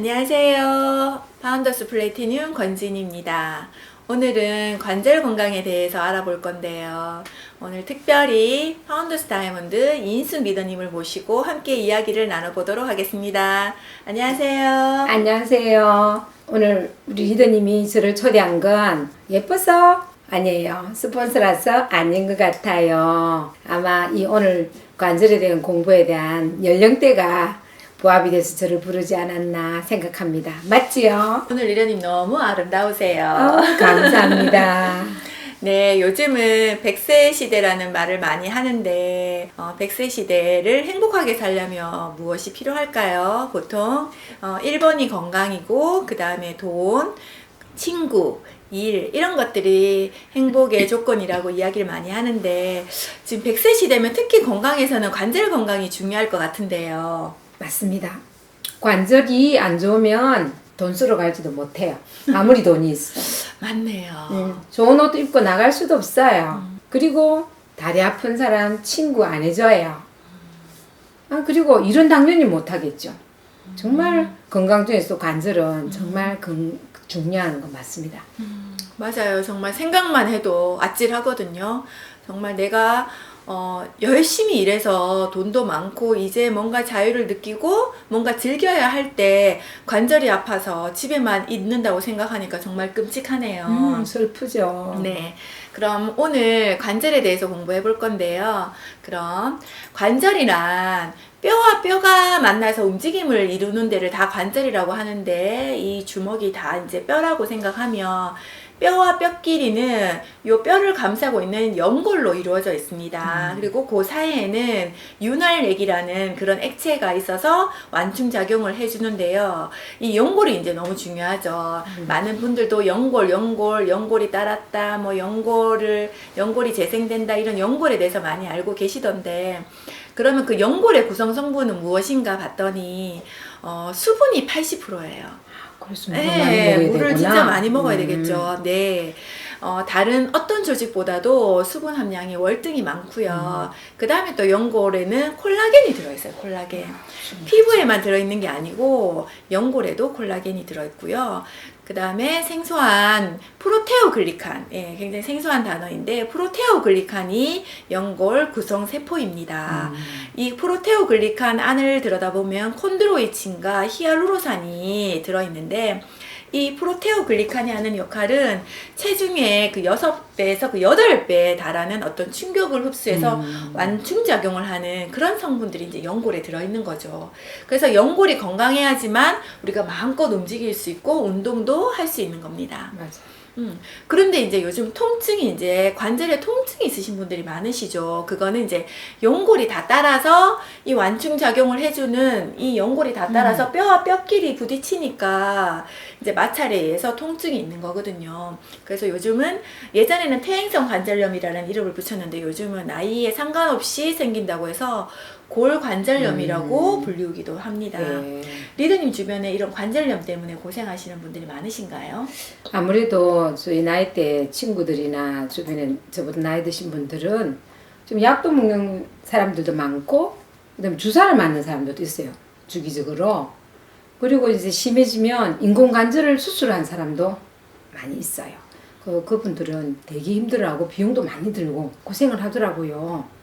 안녕하세요. 파운더스 플래티늄 권진입니다. 오늘은 관절 건강에 대해서 알아볼 건데요. 오늘 특별히 파운더스 다이아몬드 이인숙 리더님을 모시고 함께 이야기를 나눠보도록 하겠습니다. 안녕하세요. 안녕하세요. 오늘 우리 리더님이 저를 초대한 건 예뻐서 아니에요. 스폰서라서 아닌 것 같아요. 아마 이 오늘 관절에 대한 공부에 대한 연령대가 부합이 돼서 저를 부르지 않았나 생각합니다. 맞지요? 오늘 리더님 너무 아름다우세요. 감사합니다. 네, 요즘은 100세 시대라는 말을 많이 하는데 100세 시대를 행복하게 살려면 무엇이 필요할까요? 보통 1번이 건강이고 그 다음에 돈, 친구, 일 이런 것들이 행복의 조건이라고 이야기를 많이 하는데 지금 100세 시대면 특히 건강에서는 관절 건강이 중요할 것 같은데요. 맞습니다. 관절이 안 좋으면 돈 쓰러 갈지도 못해요. 아무리 돈이 있어. 맞네요. 좋은 옷 입고 나갈 수도 없어요. 그리고 다리 아픈 사람 친구 안 해줘요. 그리고 일은 당연히 못 하겠죠. 정말 건강 중에서 관절은 정말 중요한 거 맞습니다. 맞아요. 정말 생각만 해도 아찔하거든요. 정말 내가 열심히 일해서 돈도 많고 이제 뭔가 자유를 느끼고 뭔가 즐겨야 할 때 관절이 아파서 집에만 있는다고 생각하니까 정말 끔찍하네요. 슬프죠. 네. 그럼 오늘 관절에 대해서 공부해 볼 건데요. 그럼 관절이란 뼈와 뼈가 만나서 움직임을 이루는 데를 다 관절이라고 하는데 이 주먹이 다 이제 뼈라고 생각하면 뼈와 뼈끼리는 요 뼈를 감싸고 있는 연골로 이루어져 있습니다. 그리고 그 사이에는 윤활액이라는 그런 액체가 있어서 완충작용을 해주는데요. 이 연골이 이제 너무 중요하죠. 많은 분들도 연골이 따랐다, 뭐 연골이 재생된다 이런 연골에 대해서 많이 알고 계시던데 그러면 그 연골의 구성 성분은 무엇인가 봤더니 수분이 80%예요. 그래서 네, 물을 되구나. 진짜 많이 먹어야 되겠죠. 네. 다른 어떤 조직보다도 수분 함량이 월등히 많고요. 그 다음에 또 연골에는 콜라겐이 들어있어요. 콜라겐. 피부에만 들어있는 게 아니고 연골에도 콜라겐이 들어있고요. 그 다음에 생소한 프로테오글리칸, 예, 굉장히 생소한 단어인데 프로테오글리칸이 연골 구성 세포입니다. 이 프로테오글리칸 안을 들여다보면 콘드로이친과 히알루로산이 들어있는데 이 프로테오글리칸이 하는 역할은 체중의 그 6배에서 그 8배에 달하는 어떤 충격을 흡수해서 완충작용을 하는 그런 성분들이 이제 연골에 들어있는 거죠. 그래서 연골이 건강해야지만 우리가 마음껏 움직일 수 있고 운동도 할 수 있는 겁니다. 맞아. 그런데 이제 요즘 통증이 이제 관절에 통증이 있으신 분들이 많으시죠. 그거는 이제 연골이 다 따라서 이 완충작용을 해주는 이 연골이 다 따라서 뼈와 뼈끼리 부딪히니까 이제 마찰에 의해서 통증이 있는 거거든요. 그래서 요즘은 예전에는 퇴행성 관절염이라는 이름을 붙였는데 요즘은 나이에 상관없이 생긴다고 해서 골관절염이라고 불리우기도 합니다. 네. 리더님 주변에 이런 관절염 때문에 고생하시는 분들이 많으신가요? 아무래도 저희 나이대 친구들이나 주변에 저보다 나이 드신 분들은 좀 약도 먹는 사람들도 많고 그다음에 주사를 맞는 사람들도 있어요. 주기적으로. 그리고 이제 심해지면 인공관절을 수술한 사람도 많이 있어요. 그분들은 되게 힘들어하고 비용도 많이 들고 고생을 하더라고요.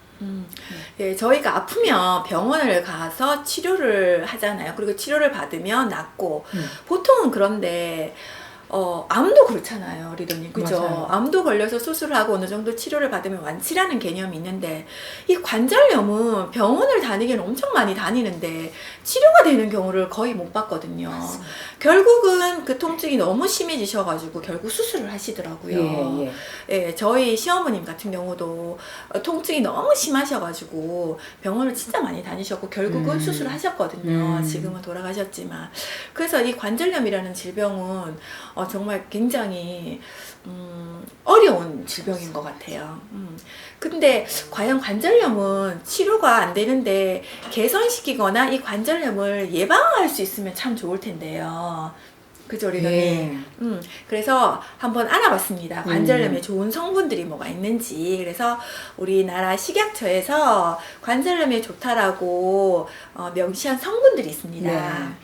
예, 저희가 아프면 병원을 가서 치료를 하잖아요. 그리고 치료를 받으면 낫고 보통은 그런데 암도 그렇잖아요, 리더님. 그죠? 맞아요. 암도 걸려서 수술을 하고 어느 정도 치료를 받으면 완치라는 개념이 있는데 이 관절염은 병원을 다니기는 엄청 많이 다니는데 치료가 되는 경우를 거의 못 봤거든요. 맞습니다. 결국은 그 통증이 너무 심해지셔가지고 결국 수술을 하시더라고요. 예, 예. 예, 저희 시어머님 같은 경우도 통증이 너무 심하셔가지고 병원을 진짜 많이 다니셨고 결국은 수술을 하셨거든요. 지금은 돌아가셨지만. 그래서 이 관절염이라는 질병은 정말 굉장히 어려운 질병인 것 같아요. 근데 과연 관절염은 치료가 안 되는데 개선시키거나 이 관절염을 예방할 수 있으면 참 좋을 텐데요. 그죠, 리더님? 예. 그래서 한번 알아봤습니다. 관절염에 좋은 성분들이 뭐가 있는지. 그래서 우리나라 식약처에서 관절염에 좋다라고 명시한 성분들이 있습니다. 네.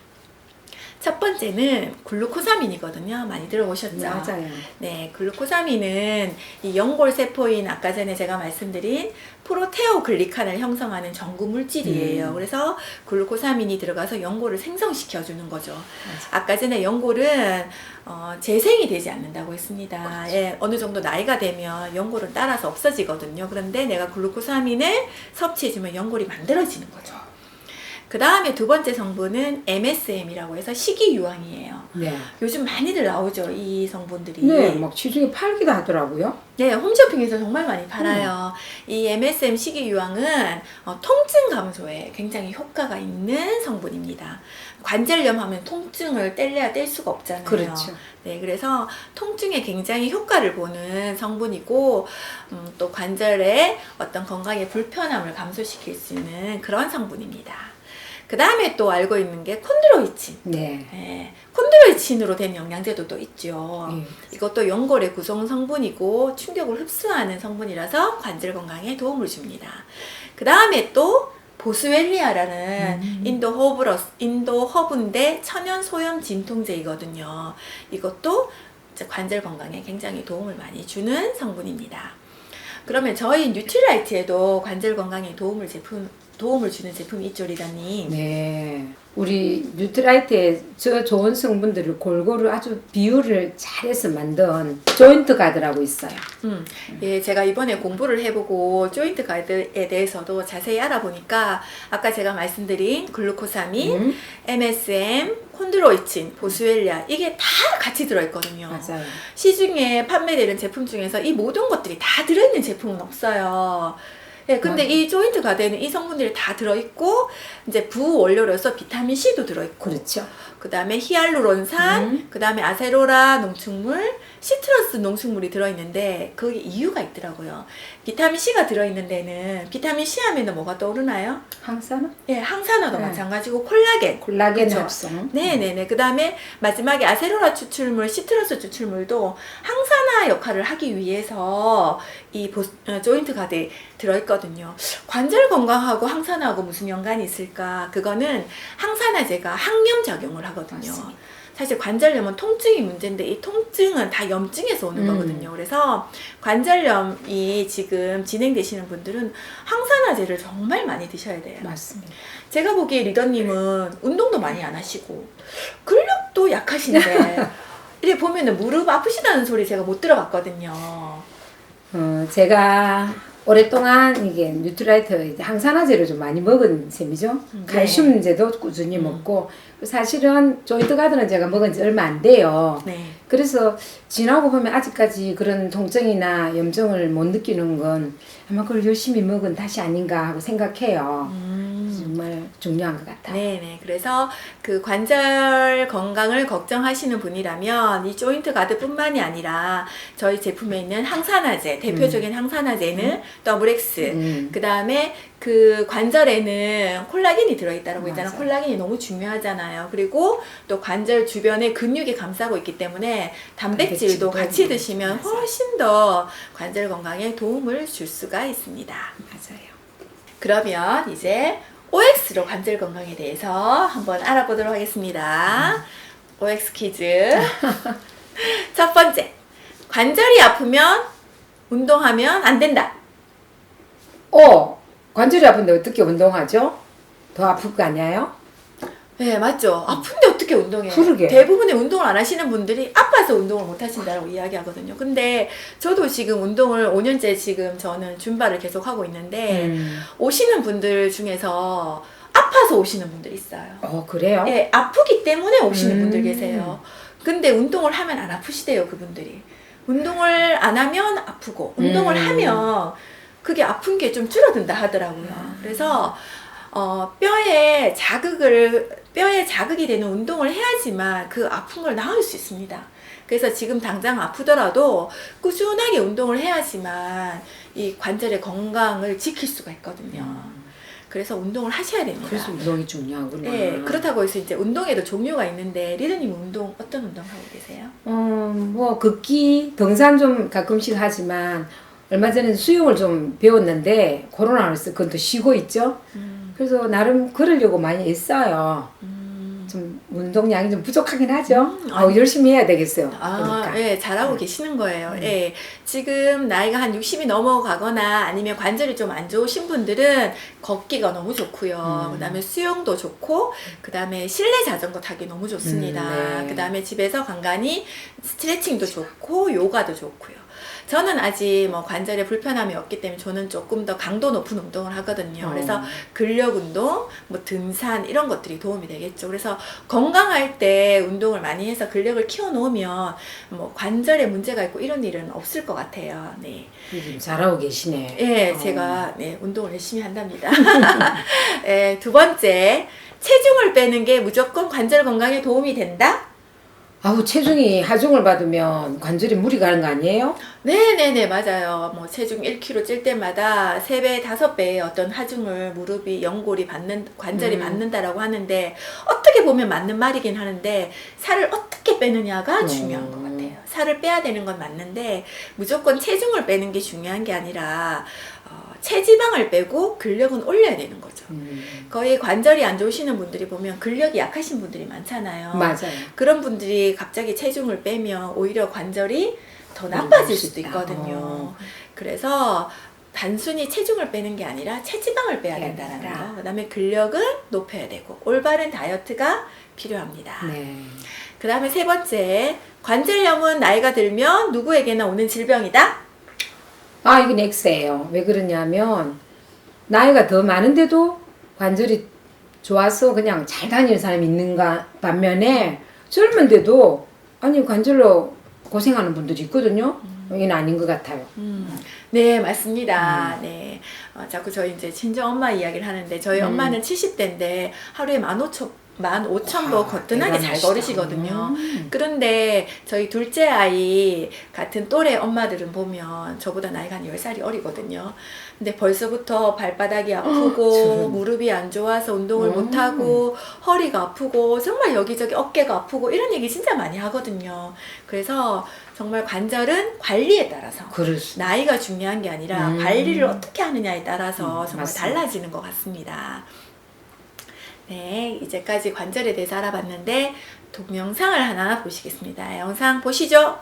첫 번째는 글루코사민이거든요. 많이 들어보셨죠? 맞아요. 네, 글루코사민은 이 연골 세포인 아까 전에 제가 말씀드린 프로테오글리칸을 형성하는 전구 물질이에요. 그래서 글루코사민이 들어가서 연골을 생성시켜주는 거죠. 아까 전에 연골은 재생이 되지 않는다고 했습니다. 예, 어느 정도 나이가 되면 연골은 따라서 없어지거든요. 그런데 내가 글루코사민을 섭취해주면 연골이 만들어지는 거죠. 그 다음에 두 번째 성분은 MSM이라고 해서 식이유황이에요. 네. 요즘 많이들 나오죠, 이 성분들이. 네, 막 시중에 팔기도 하더라고요. 네, 홈쇼핑에서 정말 많이 팔아요. 이 MSM 식이유황은 통증 감소에 굉장히 효과가 있는 성분입니다. 관절염 하면 통증을 뗄래야 뗄 수가 없잖아요. 그렇죠. 네, 그래서 통증에 굉장히 효과를 보는 성분이고, 또 관절의 어떤 건강의 불편함을 감소시킬 수 있는 그런 성분입니다. 그 다음에 또 알고 있는 게 콘드로이친. 네. 네, 콘드로이친으로 된 영양제도 또 있죠. 예. 이것도 연골의 구성 성분이고 충격을 흡수하는 성분이라서 관절 건강에 도움을 줍니다. 그 다음에 또 보스웰리아라는 인도 허브인데 천연 소염 진통제이거든요. 이것도 이제 관절 건강에 굉장히 도움을 많이 주는 성분입니다. 그러면 저희 뉴트라이트에도 관절 건강에 도움을 주는 제품이 있죠, 리더님. 네. 우리 뉴트라이트의 저 좋은 성분들을 골고루 아주 비율을 잘해서 만든 조인트 가드라고 있어요. 예, 제가 이번에 공부를 해보고 조인트 가드에 대해서도 자세히 알아보니까 아까 제가 말씀드린 글루코사민, MSM, 콘드로이친, 보스웰리아 이게 다 같이 들어있거든요. 맞아요. 시중에 판매되는 제품 중에서 이 모든 것들이 다 들어있는 제품은 없어요. 예, 근데 이 조인트 가드에는 이 성분들이 다 들어있고, 이제 부원료로서 비타민 C도 들어있고, 그렇죠. 그 다음에 히알루론산, 그 다음에 아세로라 농축물, 시트러스 농축물이 들어있는데, 그게 이유가 있더라고요. 비타민 C가 들어있는 데는, 비타민 C 하면 뭐가 떠오르나요? 항산화? 예, 항산화도 네. 마찬가지고, 콜라겐. 콜라겐 그쵸? 합성. 네네네. 그 다음에 마지막에 아세로라 추출물, 시트러스 추출물도 항산화 역할을 하기 위해서 이 조인트 가드에 들어있거든요. 관절 건강하고 항산화하고 무슨 연관이 있을까? 그거는 항산화제가 항염 작용을 하거든요. 맞습니다. 사실 관절염은 통증이 문제인데 이 통증은 다 염증에서 오는 거거든요. 그래서 관절염이 지금 진행되시는 분들은 항산화제를 정말 많이 드셔야 돼요. 맞습니다. 제가 보기에 리더님은 운동도 많이 안 하시고 근력도 약하신데 이렇게 보면은 무릎 아프시다는 소리 제가 못 들어봤거든요. 제가 오랫동안 이게 뉴트라이트 항산화제를 좀 많이 먹은 셈이죠. 칼슘제도 꾸준히 먹고 사실은 조인트 가드는 제가 먹은 지 얼마 안 돼요. 네. 그래서 지나고 보면 아직까지 그런 통증이나 염증을 못 느끼는 건 아마 그걸 열심히 먹은 탓이 아닌가 하고 생각해요. 정말 중요한 것 같아요. 네네. 그래서 그 관절 건강을 걱정하시는 분이라면 이 조인트 가드뿐만이 아니라 저희 제품에 있는 항산화제, 대표적인 항산화제는 더블엑스, 그 다음에 그 관절에는 콜라겐이 들어있다고 했잖아요. 맞아요. 콜라겐이 너무 중요하잖아요. 그리고 또 관절 주변에 근육이 감싸고 있기 때문에 단백질도 같이 드시면 맞아요. 훨씬 더 관절 건강에 도움을 줄 수가 있습니다. 맞아요. 그러면 이제 OX로 관절 건강에 대해서 한번 알아보도록 하겠습니다. OX 퀴즈. 첫 번째, 관절이 아프면 운동하면 안 된다. 관절이 아픈데 어떻게 운동하죠? 더 아플 거 아니에요? 네, 맞죠. 아픈데 어떻게 운동해요? 그러게. 대부분의 운동을 안 하시는 분들이 아파서 운동을 못 하신다고 이야기하거든요. 근데 저도 지금 운동을 5년째 지금 저는 줌바를 계속 하고 있는데 오시는 분들 중에서 아파서 오시는 분들이 있어요. 그래요? 예, 아프기 때문에 오시는 분들 계세요. 근데 운동을 하면 안 아프시대요, 그분들이. 운동을 안 하면 아프고, 운동을 하면 그게 아픈 게 좀 줄어든다 하더라고요. 그래서, 뼈에 자극이 되는 운동을 해야지만 그 아픈 걸 나을 수 있습니다. 그래서 지금 당장 아프더라도 꾸준하게 운동을 해야지만 이 관절의 건강을 지킬 수가 있거든요. 그래서 운동을 하셔야 됩니다. 그래서 운동이 중요하구나. 네, 그렇다고 해서 이제 운동에도 종류가 있는데 리더님 어떤 운동 하고 계세요? 뭐 걷기, 등산 좀 가끔씩 하지만 얼마 전에 수영을 좀 배웠는데 코로나로서 그건 또 쉬고 있죠. 그래서 나름 걸으려고 많이 했어요. 좀 운동량이 좀 부족하긴 하죠. 열심히 해야 되겠어요. 그러니까. 예, 잘하고 계시는 거예요. 예, 지금 나이가 한 60이 넘어가거나 아니면 관절이 좀 안 좋으신 분들은 걷기가 너무 좋고요. 그다음에 수영도 좋고, 그다음에 실내 자전거 타기 너무 좋습니다. 네. 그다음에 집에서 간간히 스트레칭도 좋고, 요가도 좋고요. 저는 아직 뭐 관절에 불편함이 없기 때문에 저는 조금 더 강도 높은 운동을 하거든요. 그래서 근력 운동, 뭐 등산 이런 것들이 도움이 되겠죠. 그래서 건강할 때 운동을 많이 해서 근력을 키워 놓으면 뭐 관절에 문제가 있고 이런 일은 없을 것 같아요. 네. 잘하고 계시네. 예, 제가 네, 운동을 열심히 한답니다. 예, 두 번째, 체중을 빼는 게 무조건 관절 건강에 도움이 된다? 아우, 체중이 하중을 받으면 관절에 무리 가는 거 아니에요? 네네네, 맞아요. 뭐 체중 1kg 찔 때마다 3배, 5배의 어떤 하중을 무릎이, 연골이 받는, 관절이 받는다라고 하는데, 어떻게 보면 맞는 말이긴 하는데, 살을 어떻게 빼느냐가 중요한 것 같아요. 살을 빼야 되는 건 맞는데, 무조건 체중을 빼는 게 중요한 게 아니라, 체지방을 빼고 근력은 올려야 되는 거죠. 거의 관절이 안 좋으시는 분들이 보면 근력이 약하신 분들이 많잖아요. 맞아요. 그런 분들이 갑자기 체중을 빼면 오히려 관절이 더 나빠질 수도 있거든요. 그래서 단순히 체중을 빼는 게 아니라 체지방을 빼야 된다는 거. 그다음에 근력은 높여야 되고 올바른 다이어트가 필요합니다. 네. 그다음에 세 번째, 관절염은 나이가 들면 누구에게나 오는 질병이다. 이건 X예요. 왜 그러냐면 나이가 더 많은데도 관절이 좋아서 그냥 잘 다니는 사람이 있는가 반면에 젊은데도 아니 관절로 고생하는 분들이 있거든요. 이건 아닌 것 같아요. 네, 맞습니다. 네. 자꾸 저희 이제 친정 엄마 이야기를 하는데 저희 엄마는 70대인데 하루에 15,000보 거뜬하게 잘 걸으시거든요. 그런데 저희 둘째 아이 같은 또래 엄마들은 보면 저보다 나이가 한 10살이 어리거든요. 근데 벌써부터 발바닥이 아프고 무릎이 안 좋아서 운동을 못하고 허리가 아프고 정말 여기저기 어깨가 아프고 이런 얘기 진짜 많이 하거든요. 그래서 정말 관절은 관리에 따라서 나이가 중요한 게 아니라 관리를 어떻게 하느냐에 따라서 정말 맞습니다. 달라지는 것 같습니다. 네, 이제까지 관절에 대해서 알아봤는데 동영상을 하나 보시겠습니다. 영상 보시죠.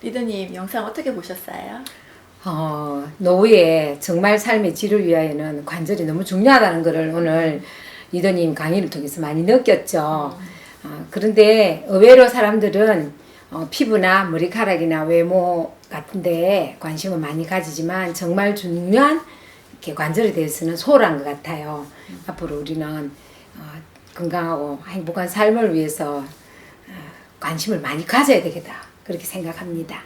리더님 영상 어떻게 보셨어요? 노후에 정말 삶의 질을 위하여는 관절이 너무 중요하다는 것을 오늘 리더님 강의를 통해서 많이 느꼈죠. 그런데 의외로 사람들은 피부나 머리카락이나 외모 같은데 관심을 많이 가지지만 정말 중요한 이렇게 관절에 대해서는 소홀한 것 같아요. 앞으로 우리는 건강하고 행복한 삶을 위해서 관심을 많이 가져야 되겠다. 그렇게 생각합니다.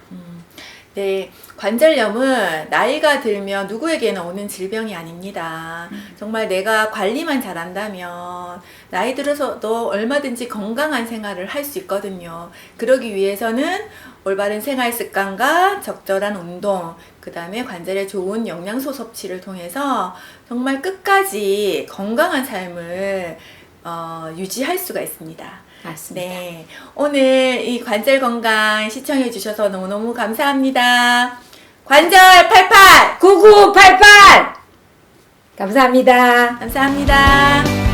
네, 관절염은 나이가 들면 누구에게나 오는 질병이 아닙니다. 정말 내가 관리만 잘한다면 나이 들어서도 얼마든지 건강한 생활을 할 수 있거든요. 그러기 위해서는 올바른 생활 습관과 적절한 운동, 그 다음에 관절에 좋은 영양소 섭취를 통해서 정말 끝까지 건강한 삶을 유지할 수가 있습니다. 맞습니다. 네. 오늘 이 관절 건강 시청해 주셔서 너무너무 감사합니다. 관절 88! 9988! 감사합니다. 감사합니다.